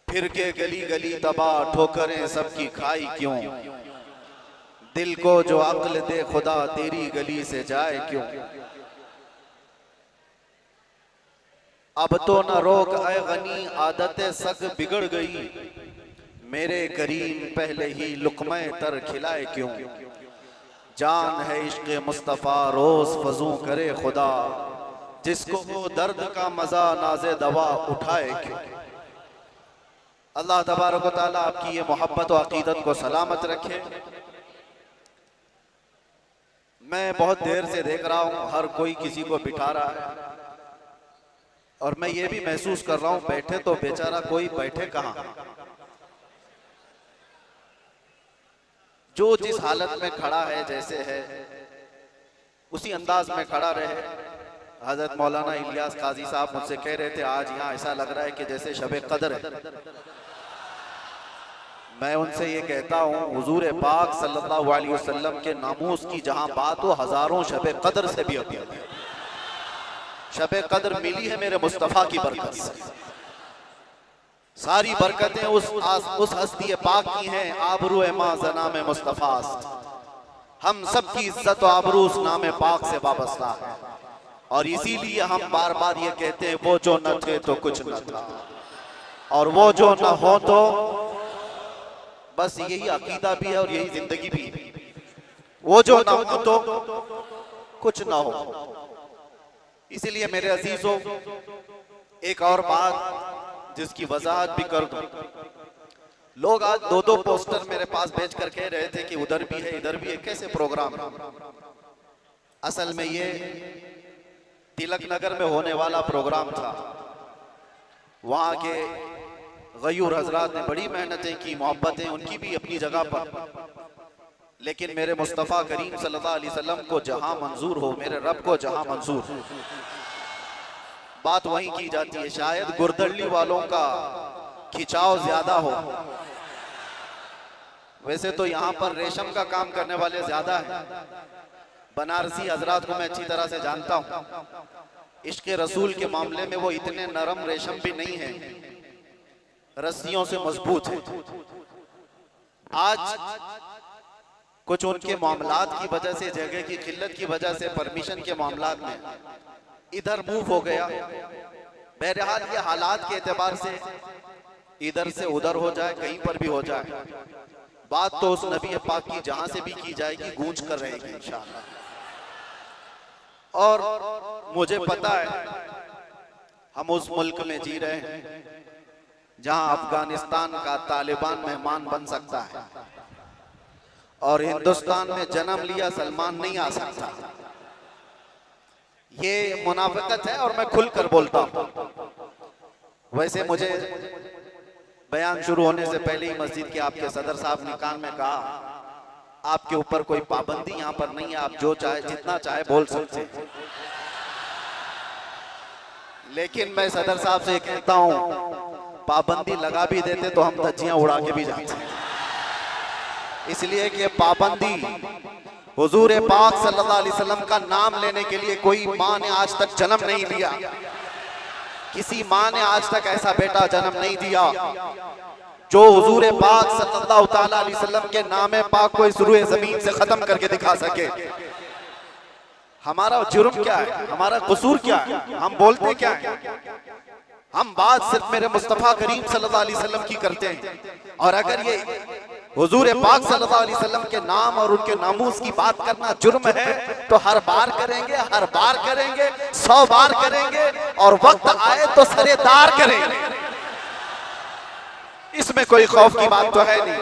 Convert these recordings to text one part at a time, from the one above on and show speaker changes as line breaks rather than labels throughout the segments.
फिर के गली गली तबाह ठोकरें सबकी खाई क्यों, दिल को जो अक्ल दे खुदा तेरी गली से जाए क्यों। अब तो न रोक ऐ गनी आदत सग बिगड़ गई, मेरे करीम पहले ही लुक़मे तर खिलाए क्यों। जान है इश्क़ मुस्तफ़ा रोज़ फजू करे खुदा, जिसको हो दर्द का मजा नाज़े दवा उठाए क्यों। अल्लाह तबारक व तआला आपकी ये मोहब्बत और अकीदत को सलामत रखे। मैं बहुत देर से देख रहा हूँ हर कोई किसी को बिठा रहा है, और मैं ये भी महसूस कर रहा हूँ बैठे तो बेचारा कोई बैठे कहाँ। जो जिस हालत में खड़ा है जैसे है उसी अंदाज में खड़ा रहे। हजरत मौलाना इलियास काजी साहब मुझसे कह रहे थे आज यहाँ ऐसा लग रहा है कि जैसे शबे कदर है। मैं उनसे ये कहता हूँ हुजूर पाक सल्लल्लाहु अलैहि वसल्लम के नामूस की जहाँ बात हो हजारों शबे कदर से भी अभी है। शबे कदर मिली है मेरे मुस्तफ़ा की बरकत से। सारी बरकतें उस हस्ती पाक की हैं। आबरू माँ ज़नाम मुस्तफ़ा, हम सब की इज्जत और आबरू उस नाम पाक से वाबस्ता है। और इसीलिए हम बार बार ये कहते हैं वो जो न थे तो कुछ न था, और वो जो न हो तो बस। यही अकीदा भी है और यही जिंदगी भी है। वो जो न हो तो कुछ ना हो। इसीलिए मेरे अजीजों एक और बात जिसकी वजाहत भी कर दूं। लोग आज दो दो पोस्टर मेरे पास भेज कर कह रहे थे कि उधर भी है इधर भी है, कैसे प्रोग्राम। असल में ये तिलक नगर में होने वाला प्रोग्राम था। वहां के गयूर हजरात ने बड़ी मेहनतें की, मोहब्बतें उनकी भी अपनी जगह पर, लेकिन मेरे मुस्तफ़ा करीम सल्लल्लाहु अलैहि वसल्लम को जहां मंजूर हो, मेरे रब को जहां मंजूर हो, बात वहीं की जाती है। शायद गुरदल्ली वालों का खिंचाव ज्यादा हो। वैसे तो यहाँ पर रेशम का काम करने वाले ज्यादा हैं। बनारसी हजरात को मैं अच्छी तरह से जानता हूँ। इश्क़ रसूल के मामले में वो इतने नरम रेशम भी नहीं है, रस्सियों से मजबूत है। आज कुछ उनके मामलात की वजह से, जगह की किल्लत की वजह से, परमिशन के मामलात में इधर मूव हो गया। बहरहाल ये हालात के एतबार से इधर से उधर हो जाए, कहीं पर भी हो जाए, बात तो उस नबी पाक की जहां से भी की जाएगी गूंज कर रहेगी इंशाअल्लाह। और मुझे पता है हम उस मुल्क में जी रहे हैं जहां अफगानिस्तान का तालिबान मेहमान बन सकता है, और हिंदुस्तान में जन्म लिया सलमान नहीं आ सकता। ये मुनाफिकत है और मैं खुलकर बोलता हूं। वैसे मुझे बयान शुरू होने से पहले ही मस्जिद के आपके सदर साहब ने कान में कहा आपके ऊपर कोई पाबंदी यहाँ पर नहीं है, आप जो चाहे जितना चाहे बोल सकते हैं। लेकिन मैं सदर साहब से कहता हूँ पाबंदी लगा भी देते तो हम धज्जियां उड़ा के भी जाते हैं। इसलिए कि पाबंदी हुजूर पाक सल्लल्लाहु अलैहि वसल्लम का नाम लेने के लिए कोई माँ ने आज तक जन्म नहीं लिया, किसी माँ ने आज तक ऐसा बेटा जन्म नहीं दिया जो हुजूर पाक सल्लल्लाहु ताला अलैहि वसल्लम के नाम पाक को इस रूए जमीन से खत्म करके दिखा सके। हमारा जुर्म क्या है, हमारा कसूर क्या है, हम बोलते क्या है? हम बात सिर्फ मेरे मुस्तफ़ा करीम सल्लल्लाहु अलैहि वसल्लम की करते हैं। और अगर ये हुजूर पाक सल्लल्लाहु अलैहि वसल्लम के नाम और उनके नामूस की बात करना जुर्म है तो हर बार करेंगे, हर बार करेंगे, 100 बार करेंगे, और वक्त आए तो सरेदार करेंगे। इसमें कोई खौफ की बात तो है नहीं,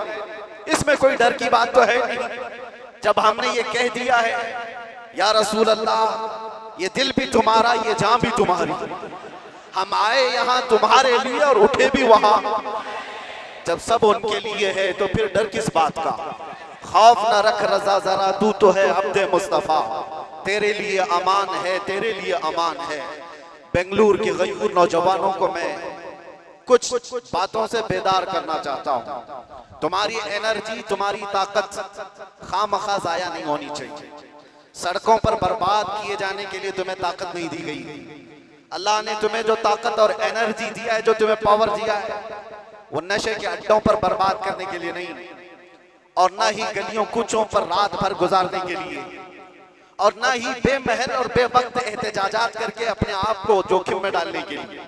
इसमें कोई डर की बात तो है नहीं। जब हमने ये कह दिया है या रसूल अल्लाह ये दिल भी तुम्हारा ये जान भी तुम्हारी, हम आए यहाँ तुम्हारे लिए और उठे भी वहां, जब सब उनके लिए है तो फिर डर किस बात का। खौफ न रख रजा जरा तू तो है अब्दे मुस्तफा, तेरे लिए अमान है, तेरे लिए अमान है। बेंगलुरु के गयूर नौजवानों को मैं कुछ बातों से बेदार करना चाहता हूँ। तुम्हारी एनर्जी, तुम्हारी ताकत खामखा जाया नहीं होनी चाहिए। सड़कों पर बर्बाद किए जाने के लिए तुम्हें ताकत नहीं दी गई। अल्लाह ने तुम्हें जो ताकत और एनर्जी दिया है, जो तुम्हें पावर दिया है, वो नशे के अड्डों पर बर्बाद करने के लिए नहीं, और ना ही गलियों कूचों पर रात भर गुजारने के लिए, और ना ही बेमहल और बेवक्त एहतजाजात करके अपने आप को जोखिम में डालने के लिए।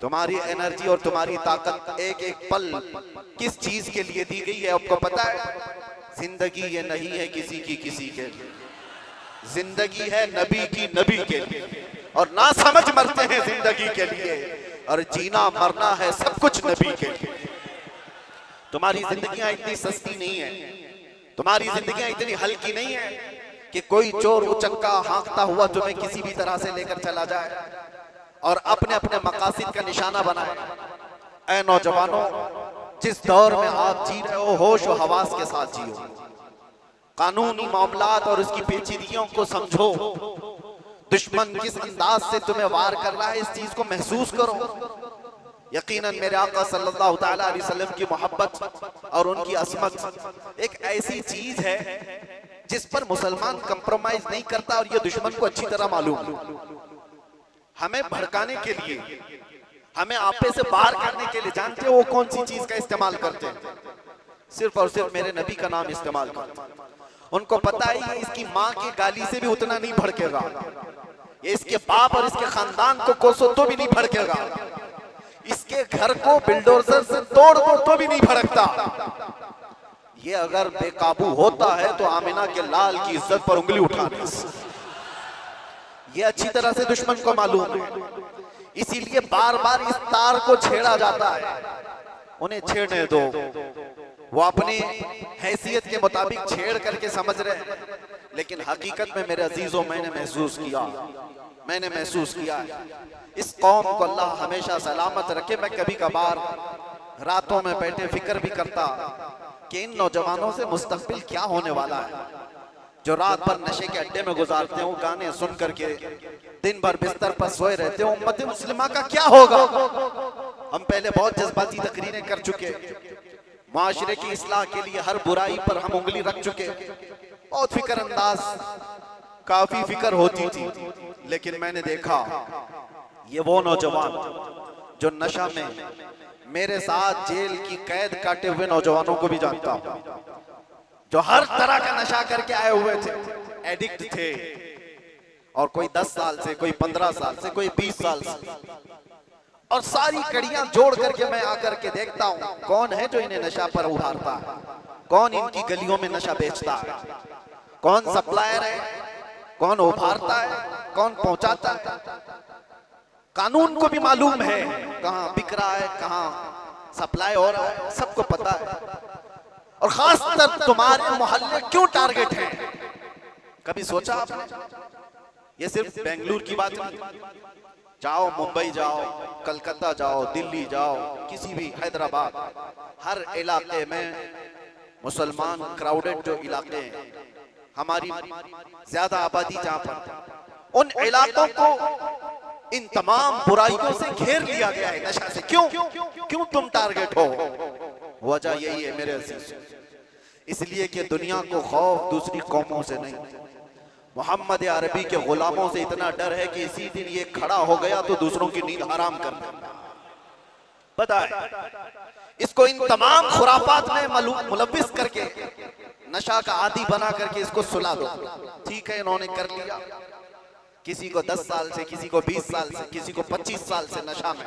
तुम्हारी एनर्जी और तुम्हारी ताकत एक एक पल किस चीज के लिए दी गई है आपको पता है? जिंदगी ये नहीं है किसी के लिए, जिंदगी है नबी की नबी के लिए, और ना समझ मरते हैं जिंदगी के लिए, और जीना मरना है सब कुछ नबी के लिए। तुम्हारी जिंदगियां इतनी सस्ती नहीं है, तुम्हारी जिंदगियां इतनी हल्की नहीं है कि कोई चोर उचक्का हाँकता हुआ तुम्हें किसी भी तरह से लेकर चला जाए और अपने अपने मकासद का निशाना बनाए। ऐ नौजवानों, जिस दौर में आप जी रहे हो, होश और हवास के साथ जियो, कानूनी मामलात और उसकी पेचीदगियों को समझो, दुश्मन किस अंदाज से तुम्हें वार कर रहा है इस चीज को महसूस करो। यकीनन मेरे आका सल्लल्लाहु तआला अलैहि वसल्लम की मोहब्बत और उनकी असमत एक ऐसी चीज है जिस पर मुसलमान कंप्रोमाइज नहीं करता, और ये दुश्मन को अच्छी तरह मालूम है। हमें भड़काने के लिए, हमें आपे से बाहर करने के लिए, जानते हो वो कौन सी चीज का इस्तेमाल करते हैं? सिर्फ और सिर्फ मेरे नबी का नाम इस्तेमाल करते हैं। उनको पता है इसकी माँ की गाली से भी उतना नहीं भड़केगा, ये इसके बाप और इसके खानदान को कोसो तो भी नहीं भड़केगा, इसके घर को बिल्डोजर से तोड़ दो तो भी नहीं भड़कता। ये अगर बेकाबू होता है तो आमिना के लाल की इज्जत पर उंगली उठाने से। ये अच्छी तरह से दुश्मन को मालूम है, इसीलिए बार बार इस तार को छेड़ा जाता है। उन्हें छेड़ने दो, वो अपनी हैसियत के मुताबिक छेड़ करके समझ रहे हैं, लेकिन हकीकत में मेरे अजीजों मैंने महसूस किया इस कौम को अल्लाह हमेशा सलामत रखे। मैं कभी कभार रातों में बैठे फिक्र भी करता कि इन नौजवानों से मुस्तकबिल क्या होने वाला है, जो रात भर नशे के अड्डे में गुजारते हो, गाने सुन करके दिन भर बिस्तर पर सोए रहते हो। उम्मत मुस्लिमा का क्या होगा? हम पहले बहुत जज्बाती तकरीरें कर चुके, माशरे की इस्लाह के लिए हर बुराई पर हम उंगली रख चुके, बहुत फिक्र अंदाज, काफी फिक्र होती थी। लेकिन मैंने देखा ये वो नौजवान जो नशा में मेरे साथ जेल की कैद काटे हुए नौजवानों को भी जानता हूं, जो हर तरह का नशा करके आए हुए थे, एडिक्ट थे, और कोई 10 साल से, कोई 15 साल से, कोई 20 साल से, और सारी कड़ियां जोड़ करके मैं आकर के देखता हूं कौन है जो इन्हें नशा पर उभारता है, कौन इनकी गलियों में नशा बेचता है, कौन सप्लायर है, कौन उभारता है, कौन पहुंचाता है। कानून को भी मालूम है कहां बिक रहा है, कहां सप्लाई हो रहा है, सबको पता है। और खासकर तुम्हारे मोहल्ले क्यों टारगेट है? कभी सोचा आपने? ये सिर्फ बेंगलुरु की बात नहीं, जाओ मुंबई जाओ, कलकत्ता जाओ, दिल्ली जाओ, किसी भी, हैदराबाद, हर इलाके में मुसलमान क्राउडेड जो इलाके हैं, हमारी ज्यादा आबादी जहां पर, उन इलाकों को इन तमाम बुराइयों से घेर लिया गया है नशा से। क्यों तुम टारगेट हो? वजह यही है मेरे अजीज, इसलिए कि दुनिया को खौफ दूसरी कौमों से नहीं, मोहम्मद अरबी के गुलामों से इतना डर है कि इसी दिन ये खड़ा हो गया तो दूसरों की नींद हराम कर देगा। पता है इसको इन तमाम खुराफात में मुलव्विस करके, नशा का आदी बना करके इसको सुला दो। ठीक है, इन्होंने कर लिया, किसी को 10 साल से, किसी को 20 साल से, किसी को 25 साल से नशा में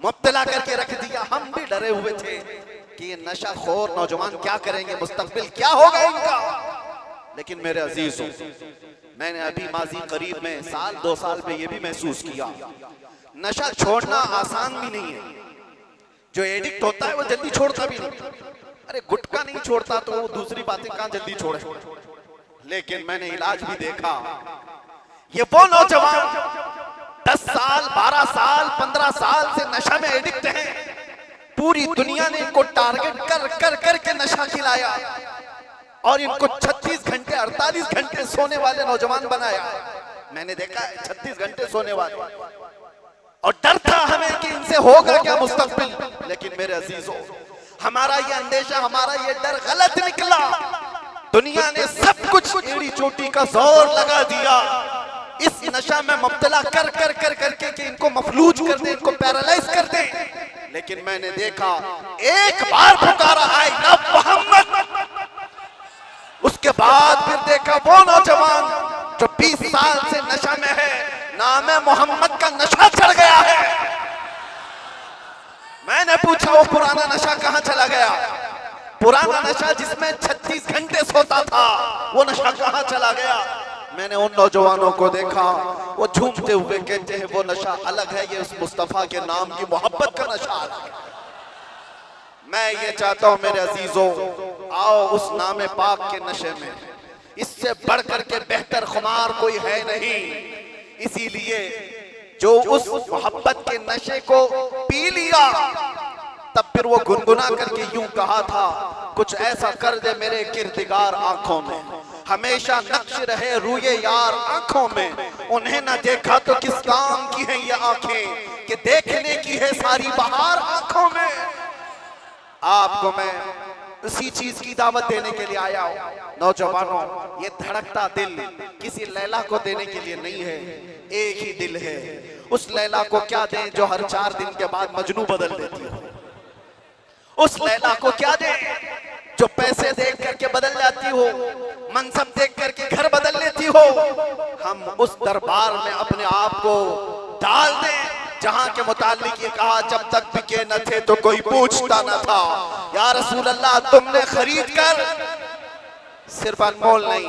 मुब्तला करके रख दिया। हम भी डरे हुए थे कि ये नशा खोर नौजवान क्या करेंगे, मुस्तकबिल क्या होगा इनका। लेकिन मेरे अजीजों, मैंने अभी माजी करीब में, 1-2 साल में ये भी महसूस किया, नशा छोड़ना आसान भी नहीं है। जो एडिक्ट होता है वो जल्दी छोड़ता भी नहीं। अरे गुटखा नहीं छोड़ता तो वो दूसरी बातें कहां जल्दी छोड़े। लेकिन मैंने इलाज भी देखा, ये वो नौजवान 10 साल, 12 साल, 15 साल से नशा में एडिक्ट हैं, पूरी दुनिया ने इनको टारगेट कर करके नशा खिलाया और इनको 36 घंटे 48 घंटे सोने वाले नौजवान बनाया। मैंने देखा है 36 घंटे सोने वाले, और डर था हमें कि इनसे होगा क्या मुस्तकबिल। लेकिन मेरे अजीजों, हमारा ये अंदेशा, हमारा ये डर गलत निकला। दुनिया ने सब कुछ एड़ी चोटी का जोर लगा दिया इस नशा में मुब्तला कर करके कि इनको मफलूज कर दे, इनको पैरालाइज कर दे। लेकिन मैंने देखा एक बार पुकारा आई ना मोहम्मद, उसके बाद फिर देखा वो नौजवान जो 20 साल से नशा में है, नाम मोहम्मद का नशा चढ़ गया है। मैंने पूछा वो पुराना नशा कहां चला गया? पुराना नशा जिसमें 36 घंटे सोता था, वो नशा कहां चला गया? मैंने उन नौजवानों को देखा, वो झूमते हुए कहते हैं वो नशा अलग है, ये उस मुस्तफा के नाम की मोहब्बत का नशा अलग है। मैं ये चाहता हूं मेरे अजीजों, आओ उस नाम पाक के नशे में, इससे बढ़कर के बेहतर खुमार कोई है नहीं। इसीलिए जो उस मोहब्बत के नशे को पी लिया, तब फिर वो गुनगुना करके यूं कहा था, कुछ ऐसा कर दे मेरे किरदिगार आंखों में, हमेशा नक्श रहे रूए यार आंखों में। उन्हें ना देखा तो किस काम की है ये आंखें, कि देखने की है सारी बहार आंखों में। आपको मैं उसी चीज की दावत देने के लिए आया हूं। नौजवानों, ये धड़कता दिल किसी लैला को देने के लिए नहीं है, एक ही दिल है। उस लैला को क्या दें जो हर 4 दिन के बाद मजनू बदल देती हो? उस लैला को क्या दें जो पैसे देख करके बदल जाती हो, मनसब देख करके घर बदल लेती हो? हम उस दरबार में अपने आप को डाल दें जहां के मुतालिक ये कहा, जब तक बिके न थे तो कोई पूछता न था। या रसूल अल्लाह, तुमने खरीद कर, सिर्फ अनमोल नहीं,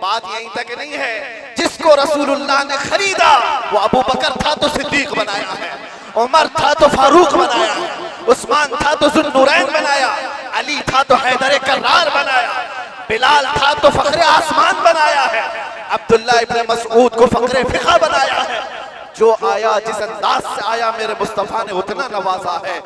बात यहीं तक नहीं है, जिसको रसूलुल्लाह ने खरीदा वो अबू बकर था तो सिद्दीक बनाया है, उमर था तो फारूक बनाया है, उस्मान था तो जुन्नुरैन बनाया, अली था तो हैदर कर्रार बनाया, बिलाल था तो फखरे आसमान बनाया है, अब्दुल्ला इब्न मसऊद को फखरे फिखा बनाया है। जो आया जिस अंदाज से आया मेरे मुस्तफा ने उतना नवाजा है।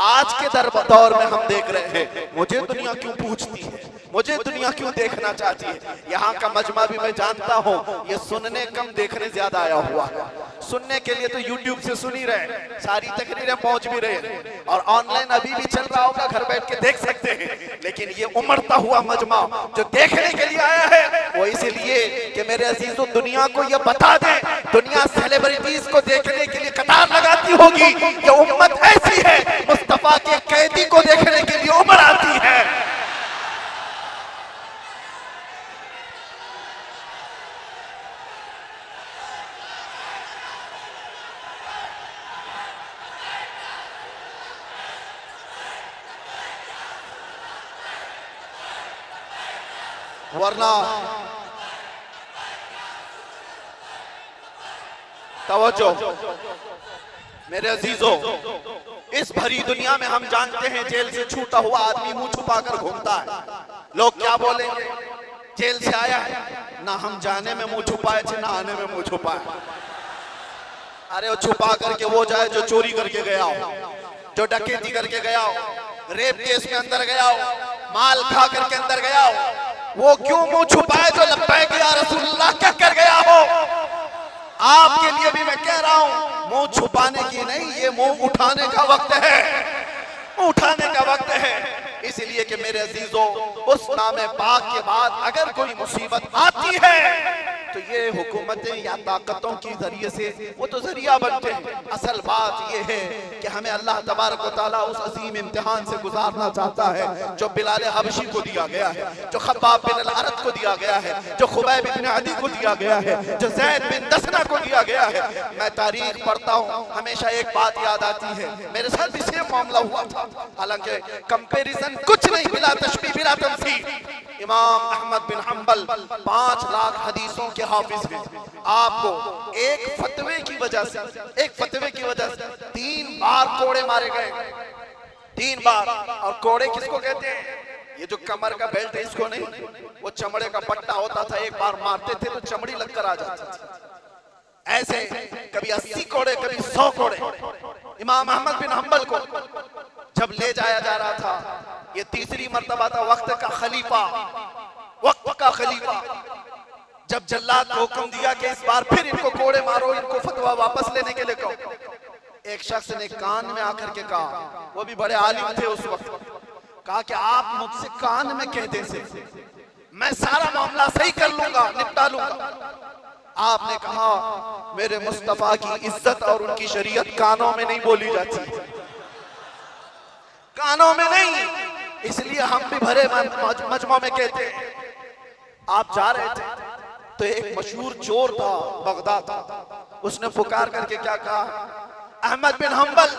आज के दौर में हम देख रहे हैं, मुझे दुनिया क्यों पूछती है, मुझे दुनिया क्यों देखना चाहती है। यहाँ का मजमा भी मैं जानता हूँ, ये सुनने कम देखने ज्यादा आया हुआ है। सुनने के लिए तो यूट्यूब से सुन ही रहे, सारी तकरीरें पहुंच भी रहे, और ऑनलाइन अभी भी चल रहा होगा, घर बैठ के देख सकते हैं। लेकिन ये उमड़ता हुआ मजमा जो देखने के लिए आया है, वो इसलिए कि मेरे अजीजों, दुनिया को ये बता दें, दुनिया सेलिब्रिटीज को देखने के लिए कतार लगाती होगी, ये उम्मत ऐसी है मुस्तफा के कैदी को देखने के लिए उमड़ आती है। वरना तवज्जो मेरे अजीजों, इस भरी दुनिया में हम जानते हैं जेल से छूटा हुआ आदमी मुंह छुपाकर घूमता है। लोग क्या बोलेंगे, जेल से आया है, ना हम जाने में मुंह छुपाए थे ना आने में मुंह छुपाए। अरे वो छुपा करके वो जाए जो चोरी करके गया हो, जो डकैती करके गया हो, रेप केस में अंदर गया हो, माल खा करके अंदर गया हो, वो क्यों मुंह छुपाए जो लब्बैक या रसूलुल्लाह कह कर गया हो। आपके लिए भी मैं कह रहा हूं, मुंह छुपाने की नहीं, ये मुंह उठाने का वक्त है, उठाने का वक्त है। इसलिए कि मेरे अजीजों, उस नामे पाक के बाद अगर कोई मुसीबत आती है तो ये हुकूमतें या ताकतों की जरिए से वो तो जरिया बनते हैं। असल बात ये है कि हमें अल्लाह तबारक व तआला उस अजीम इम्तिहान से गुजारना चाहता है जो बिलाल हबशी को दिया गया है, जो खब्बाब बिन अल-अरत को दिया गया है, जो खुबैब बिन अदी को दिया गया है, जो ज़ैद बिन दसना को दिया गया है। मैं तारीख पढ़ता हूँ, हमेशा एक बात याद आती है, मेरे साथ भी सेम मामला हुआ था। हालांकि कंपैरिजन कुछ नहीं, बिला तशबीह बिला तमसील। इमाम अहमद बिन हम्बल 5 लाख हदीसों के हाफिज हैं। आपको एक फतवे की वजह से, एक फतवे की वजह से 3 बार कोड़े मारे गए, 3 बार। और कोड़े किसको कहते हैं? ये जो कमर का बेल्ट है इसको नहीं, वो चमड़े का पट्टा होता था, एक बार मारते थे तो चमड़ी लगकर आ जाती थी। ऐसे कभी 80 कोड़े, कभी 100 कोड़े। इमाम अहमद बिन हम्बल को जब ले जाया जा रहा था, ये तीसरी मर्तबा था, वक्त का खलीफा, वक्त का खलीफा, जब जल्लाद को हुक्म दिया कि इस बार फिर इनको कोड़े मारो, इनको फतवा वापस लेने के लिए कहो। एक शख्स ने कान में आकर के कहा, वो भी बड़े आलिम थे उस वक्त, कहा कि आप मुझसे कान में कह दें से मैं सारा मामला सही कर लूंगा, निपटा लूंगा। आपने कहा, मेरे मुस्तफा की इज्जत और उनकी शरीयत कानों में नहीं बोली जाती, कानों में नहीं। इसलिए हम भी भरे मजमा में कहते हैं। आप जा रहे थे तो एक मशहूर चोर था बगदाद था, उसने पुकार करके क्या कहा, अहमद बिन हंबल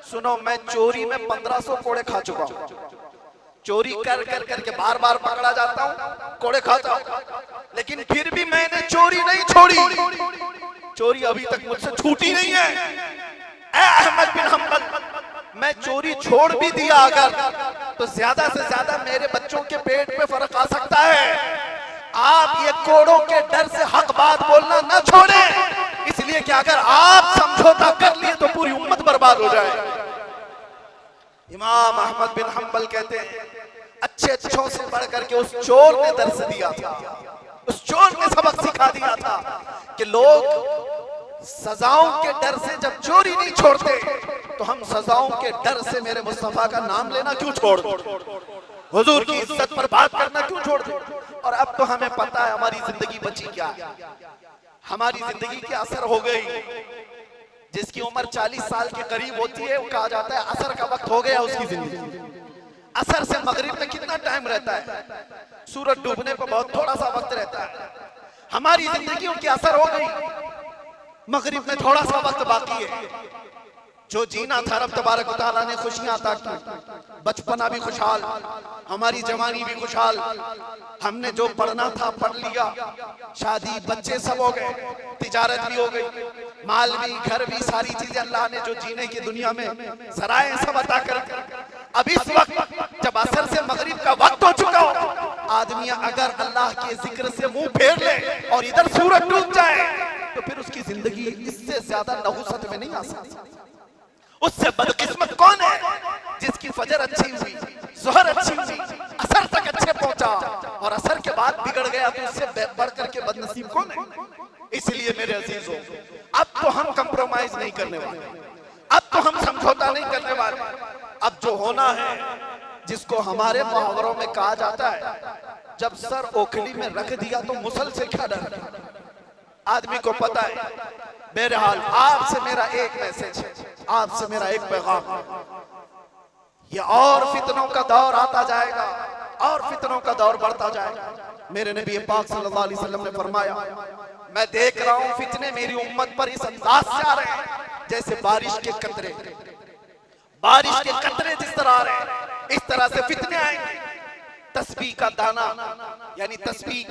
सुनो, मैं चोरी में 1500 कोड़े खा चुका हूं। चोरी कर कर करके बार बार पकड़ा जाता हूं, कोड़े खाता हूं, लेकिन फिर भी मैंने चोरी नहीं छोड़ी। चोरी अभी तक मुझसे छूटी नहीं है। ए अहमद बिन हंबल, मैं चोरी छोड़ भी दिया अगर, तो ज्यादा से ज्यादा मेरे बच्चों के पेट पे फर्क आ सकता है। आप ये कोड़ों के डर से हक बात बोलना न छोड़ें, इसलिए कि अगर आप समझौता कर लिए तो पूरी उम्मत बर्बाद हो जाए। इमाम अहमद बिन हंबल कहते हैं, अच्छे अच्छों से बढ़ करके उस चोर ने दर्स दिया था, उस चोर ने सबक सिखा दिया था कि लोग सजाओं के डर से जब चोरी नहीं छोड़ते तो हम सजाओं के डर से मेरे मुस्तफा का नाम लेना क्यों छोड़ दो, हुजूर की इज्जत पर बात करना क्यों छोड़ दो। और अब तो हमें पता है हमारी जिंदगी बची क्या है, हमारी जिंदगी की असर हो गई। जिसकी उम्र 40 साल के करीब होती है वो कहा जाता है असर का वक्त हो गया उसकी जिंदगी। असर से मगरिब में कितना टाइम रहता है, सूरज डूबने को बहुत थोड़ा सा वक्त रहता है। हमारी जिंदगियों की असर हो गई, मगरिब में थोड़ा सा वक्त बाकी है। जो जीना था रब तबारक व तआला ने खुशियां अता की, बचपना भी खुशहाल, हमारी जवानी भी खुशहाल, हमने जो पढ़ना था पढ़ लिया, शादी बच्चे सब हो गए, तिजारत भी हो गई, माल भी, घर भी, सारी चीजें अल्लाह ने जो जीने की दुनिया में सराय सब अता कर। अब इस वक्त जब असर से मगरिब का वक्त हो चुका हो, आदमी अगर अल्लाह के जिक्र से मुंह फेर ले और इधर सूरज डूब जाए तो फिर उसकी जिंदगी इससे ज्यादा नहुसत में नहीं आ सकती। उससे बदकिस्मत कौन है जिसकी फजर अच्छी हुई, जोहर अच्छी हुई, असर तक अच्छे पहुंचा और असर के बाद बिगड़ गया, तो उससे बढ़ करके बदनसीब कौन है। इसलिए मेरे अजीजों, अब तो हम कंप्रोमाइज नहीं करने वाले, अब तो हम समझौता नहीं करने वाले। अब जो होना है, जिसको हमारे मुहावरों में कहा जाता है, जब सर ओखली में रख दिया तो मुसल से क्या डर। आदमी को पता है। बहरहाल आपसे मेरा एक मैसेज है, आपसे मेरा एक पैगाम, ये और फितनों का दौर आता जाएगा और फितनों का दौर बढ़ता जाएगा। मेरे नबी पाक सल्लल्लाहु अलैहि वसल्लम ने फरमाया, मैं देख रहा हूं फितने मेरी उम्मत पर इस अंदाज से आ रहे हैं जैसे बारिश के कतरे, बारिश के कतरे जिस तरह आ रहे हैं इस तरह से फितने आएंगे। तस्बीह का दाना यानी तस्बीह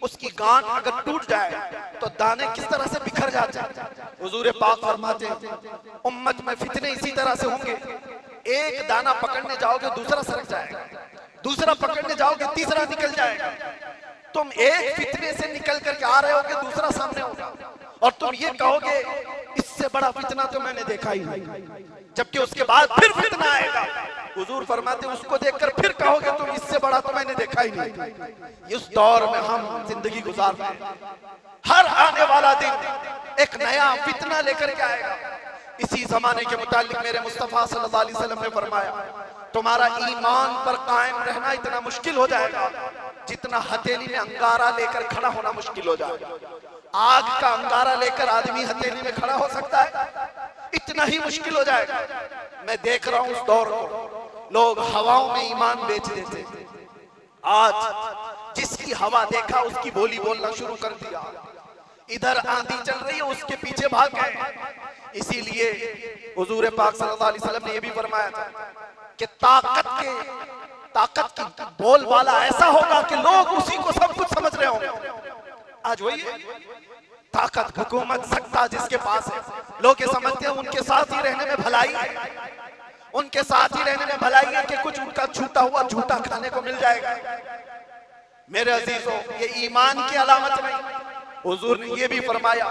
उसकी गांठ अगर टूट जाए तो दाने किस तरह से बिखर जाते हैं। हुजूर पाक फरमाते हैं उम्मत में फितने इसी तरह से होंगे, एक दाना पकड़ने जाओगे दूसरा सरक जाएगा, दूसरा पकड़ने जाओगे तीसरा निकल जाएगा। तुम एक फितने से निकल करके आ रहे होगे, दूसरा सामने होगा और तुम ये कहोगे इससे बड़ा फितना तो मैंने देखा ही नहीं, जबकि उसके बाद फिर फितना आएगा। हुजूर फरमाते उसको देखकर फिर कहोगे तुम इससे बड़ा तो मैंने देखा ही नहीं। इस दौर में हम जिंदगी गुजार रहे हैं, हर आने वाला दिन एक नया फितना लेकर के आएगा। इसी जमाने के मुतालिक मेरे मुस्तफा सल्लल्लाहु अलैहि वसल्लम ने फरमाया तुम्हारा ईमान पर कायम रहना इतना मुश्किल हो जाएगा जितना हथेली में अंगारा लेकर खड़ा होना मुश्किल हो जाएगा। आग का अंगारा लेकर आदमी हथेली में खड़ा हो सकता है, इतना ही मुश्किल हो जाएगा। मैं देख रहा हूं उस दौर को, लोग हवाओं में ईमान बेच देते, आज जिसकी हवा देखा उसकी बोली बोलना शुरू कर दिया। इधर आंधी चल रही है उसके पीछे भाग गए। इसीलिए हुजूर पाक सल्लल्लाहु अलैहि वसल्लम ने यह भी फरमाया था कि ताकत की बोलबाला ऐसा होगा कि लोग उसी को सब कुछ समझ रहे होंगे। आज वही है ताकत, हुकूमत, सत्ता जिसके पास है, लोग ये समझते हैं उनके साथ ही रहने में भलाई है, उनके साथ ही रहने में भलाई है कि कुछ उनका छूटा हुआ झूठा खाने को मिल जाएगा। मेरे अजीजों, ये ईमान की अलामत नहीं। हुजूर ने ये भी फरमाया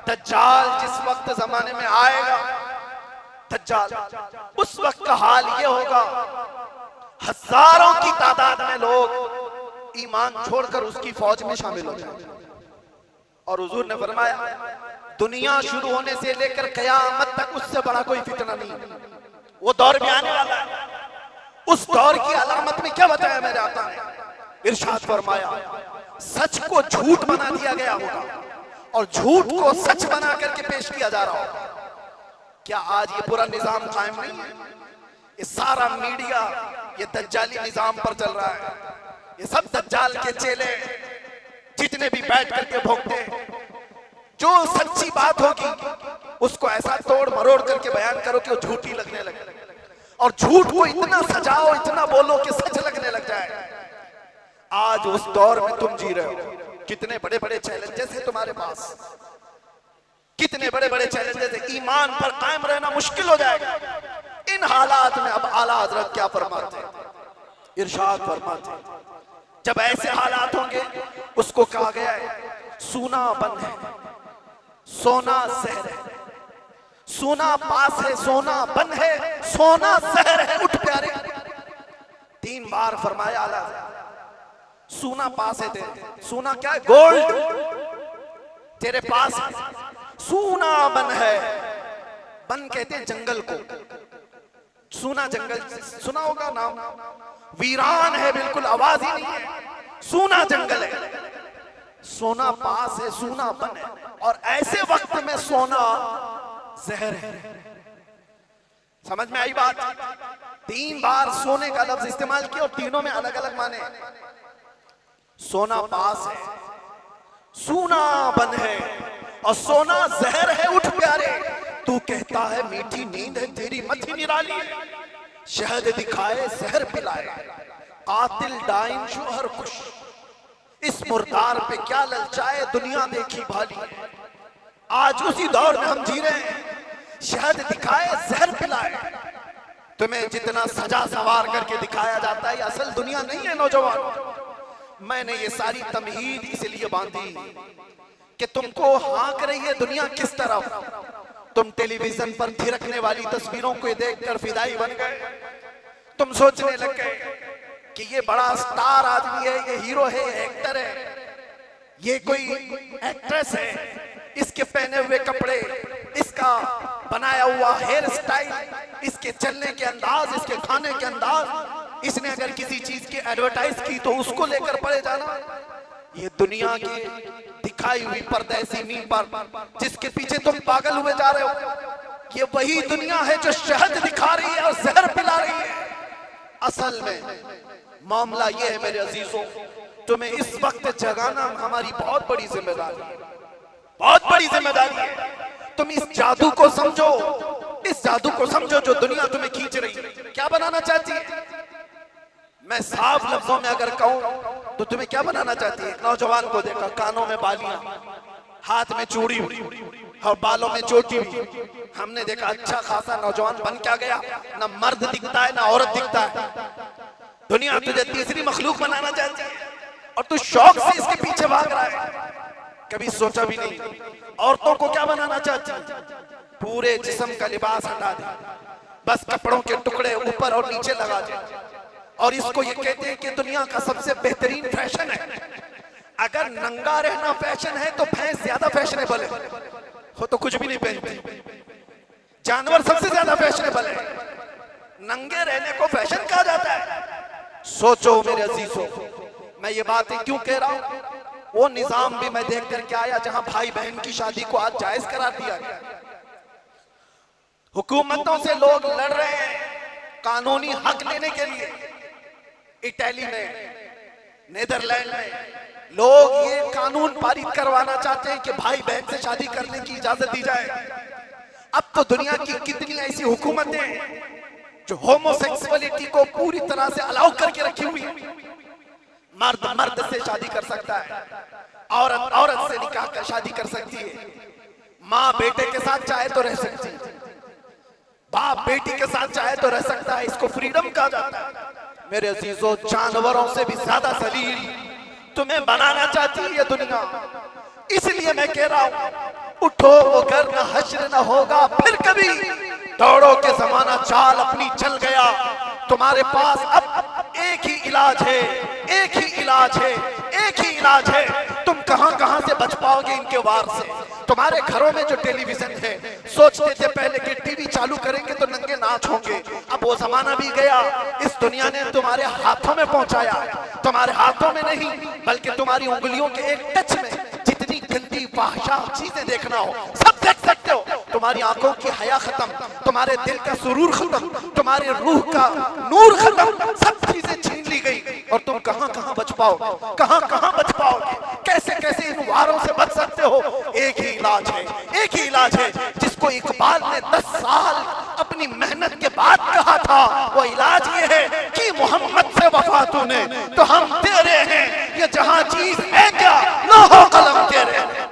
दज्जाल जिस वक्त जमाने में आएगा, दज्जाल उस वक्त का हाल ये होगा हजारों की तादाद में लोग ईमान छोड़कर उसकी फौज में शामिल हो जाएंगे। और हुजूर ने फरमाया दुनिया शुरू होने से लेकर कयामत तक उससे बड़ा कोई फितना नहीं, वो दौर भी आने वाला है। उस दौर की अलामत में क्या बताया मेरे आका ने, इरशाद फरमाया सच को झूठ बना दिया गया होगा और झूठ को सच बना करके पेश किया जा रहा होगा। क्या आज ये पूरा निजाम कायम नहीं है?
ये सारा मीडिया ये दज्जाली निजाम पर चल रहा है। ये सब दज्जाल के चेले जितने भी बैठ करके भोंकते, जो सच्ची बात होगी उसको ऐसा तोड़ मरोड़ करके बयान करो कि वो झूठी लगने लगे, और झूठ को इतना सजाओ, इतना बोलो कि सच लगने लग जाए। आज उस दौर में तुम जी रहे हो। कितने बड़े बड़े चैलेंजेस हैं तुम्हारे पास, कितने बड़े बड़े चैलेंजेस हैं। ईमान पर कायम रहना मुश्किल हो जाएगा इन हालात में। अब आला हजरत क्या फरमाते हैं, इरशाद फरमाते हैं, जब ऐसे हालात होंगे उसको कहा गया है सूना बन है, सोना जहर है। सोना पास है, सोना बन है, सोना जहर है। उठ प्यारे, 3 बार फरमाया आला। सोना पास है तेरे, सोना क्या है, गोल्ड तेरे पास है। सोना बन है, बन कहते हैं जंगल को, सूना जंगल सुना होगा नाम, वीरान है, बिल्कुल आवाज ही नहीं है, सूना जंगल है। सोना पास है, सोना बन है, और ऐसे वक्त में सोना जहर है। समझ में आई बात? 3 बार सोने का लफ्ज इस्तेमाल किया और तीनों में अलग अलग माने। सोना पास है, सोना बन है, और सोना जहर है। उठ प्यारे, तू कहता है मीठी नींद है तेरी मथी निराली है, शहद दिखाए जहर पिलाए, कातिल डाइन शोहर खुश, इस मुर्दार पे क्या ललचाए दुनिया देखी भाली। आज उसी दौर में हम जी रहे हैं। शहद दिखाए जहर पिलाए, तुम्हें जितना सजा सवार करके दिखाया जाता है ये असल दुनिया नहीं है नौजवान। मैंने ये सारी तमहीद इसलिए बांधी कि तुमको हाँक रही है दुनिया किस तरफ। तुम टेलीविजन पर थिरकने वाली तस्वीरों को देखकर फिदाई बन गए। तुम सोचने लग गए कि ये बड़ा स्टार आदमी है, ये हीरो है, ये एक्टर है, ये कोई एक्ट्रेस है, इसके पहने हुए कपड़े, इसका बनाया हुआ हेयर स्टाइल, इसके चलने के अंदाज, इसके खाने के अंदाज, इसने अगर किसी चीज की एडवर्टाइज की तो उसको लेकर पड़े जाना। ये दुनिया की दिखाई हुई परदेसी नींद पर जिसके पीछे तुम पागल हुए जा रहे हो, ये वही दुनिया है जो शहद दिखा रही है और जहर पिला रही है। असल में मामला ये है मेरे अजीजों, तुम्हें इस वक्त जगाना हमारी बहुत बड़ी जिम्मेदारी है, बहुत बड़ी जिम्मेदारी है। तुम इस जादू को समझो, इस जादू को समझो जो दुनिया तुम्हें खींच रही है। क्या बनाना चाहती है? मैं साफ लफ्जों में अगर कहूं तो तुम्हें क्या बनाना चाहती है? एक नौजवान को देखा, कानों में बालियां, हाथ में चूड़ी और बालों में चोटी हुई। हमने देखा अच्छा खासा नौजवान बन क्या गया, ना मर्द दिखता है ना औरत दिखता है। दुनिया तुझे तीसरी मखलूक बनाना चाहती है और तू शौक से इसके पीछे भाग रहा है। कभी सोचा भी नहीं। औरतों को क्या बनाना चाहती है? पूरे जिस्म का लिबास हटा दे, बस कपड़ों के टुकड़े ऊपर और नीचे लगा दे, और इसको ये कहते हैं कि दुनिया का सबसे बेहतरीन फैशन है। अगर नंगा रहना फैशन है तो भैंस ज्यादा फैशनेबल है, हो तो कुछ भी नहीं पहनती। जानवर सबसे ज्यादा फैशनेबल है, नंगे रहने को फैशन कहा जाता है। सोचो मेरे अजीजों, मैं ये बातें क्यों कह रहा हूं? वो निजाम भी मैं देख करके आया जहां भाई बहन की शादी को आज जायज करार दिया गया। हुकूमतों से लोग लड़ रहे हैं कानूनी हक लेने के लिए। इटली में, नेदरलैंड में लोग ये कानून पारित करवाना चाहते हैं कि भाई बहन से शादी करने की इजाजत दी जाए। अब तो दुनिया की कितनी ऐसी हुकूमतें जो होमोसेक्सुअलिटी को पूरी तरह से अलाउ करके रखी हुई है। मर्द मर्द से शादी कर सकता है, औरत औरत से निकाह कर शादी कर सकती है, माँ बेटे के साथ चाहे तो रह सकती है, बाप बेटी के साथ चाहे तो रह सकता है। इसको फ्रीडम कहा जाता है। मेरे अजीजों, जानवरों से भी ज्यादा जलील तुम्हें बनाना चाहती है ये दुनिया। इसलिए मैं कह रहा हूं, उठो वो घर न हश्र न होगा फिर कभी, दौड़ो के जमाना चाल अपनी चल गया। तुम्हारे पास अब एक ही इलाज है, एक ही इलाज है, एक ही इलाज है। तुम कहां से बच पाओगे इनके वार से? तुम्हारे घरों में जो टेलीविजन है, सोचते थे पहले कि टीवी चालू करेंगे तो नंगे नाच होंगे। अब वो जमाना भी गया। इस दुनिया ने तुम्हारे हाथों में पहुंचाया। तुम्हारे हाथों में नहीं बल्कि तुम्हारी उंगलियों के एक टच में जितनी गंदी फाहिशा चीजें देखना हो सब देख सकते हो। तुम्हारी आंखों की हया खत्म, तुम्हारे दिल का सुरूर खत्म, तुम्हारे रूह का नूर खत्म, सब चीजें छीन ली गई और तुम कहां कहां बच पाओगे, कहां कहां बच पाओगे, कैसे कैसे इन वारों से बच सकते हो। एक ही इलाज है, एक ही इलाज है जिसको इकबाल ने 10 साल अपनी मेहनत के बाद कहा था। वो इलाज ये है कि मोहम्मद से वफा तूने तो हम